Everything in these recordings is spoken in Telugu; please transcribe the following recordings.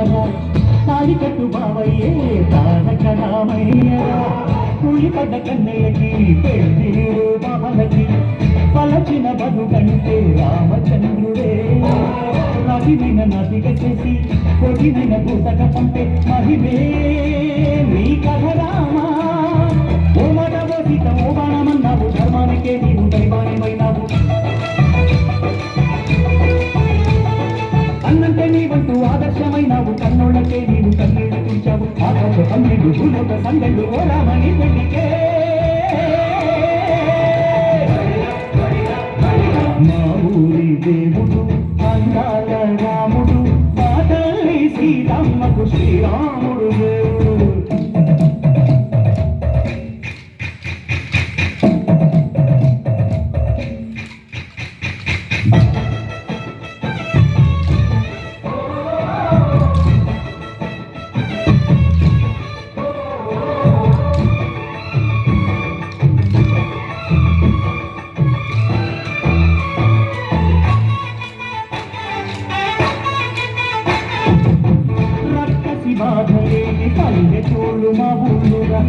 రామరా తాళికట్టు బావయ్యే తారక రామయ్యరా కూలిపడ్డ కన్నయ్యకి పెళ్ళిరు బాలకి పలచిన బతుకంటే రామచంద్రుడే రాగినైన నదిగ చేసి కొడినైన భూతక పంపే మహిమే నీ కథ రామా ఓ మాట ఓ సీత ఓ బాణమన్నావు ధర్మానికే నీవు దైవానివైనావు అన్నంటే నీవంటూ ఆదర్శమైనావు కన్నోళ్ళకే నీవు కన్నీళ్లు తుంచావు ఆకాశ పన్నెండు భూలోక సందెళ్ళు ఓ రామని పెళ్లికే మా ఊరి దేవుడు అందాల రాముడు మా తల్లి సీతమ్మకు శ్రీరాముడు దేవుడు బాధలేని పల్లెటూళ్ళు మా ఊళ్ళురా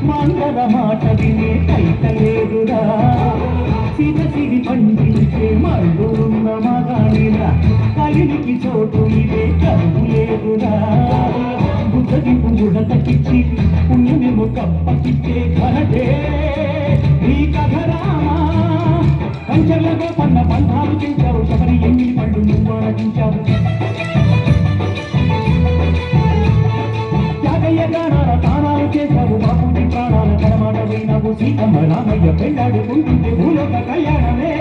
మందర మాట వినే కైతలేదురా సిరి పండించే మళ్ళున్న మగానిరా కలినికి చోటు ఇదే కరువు లేదురా బుద్ధదింపు బుడతకిచ్చి పుణ్యమేమో కప్పకిచ్చే ఘనటే నీ కథ రామా కంచెలతో పన్న బంధాలు చేశావు శబరి ఎన్ని పళ్ళు నువ్వు ఆనటించావు తానాలు చేశావు బాపుని ప్రాణాల పరమాట పోయినావు సీతమ్మ రామయ్య పెళ్ళాడుకుంటుంటే భూలోక కళ్యాణమే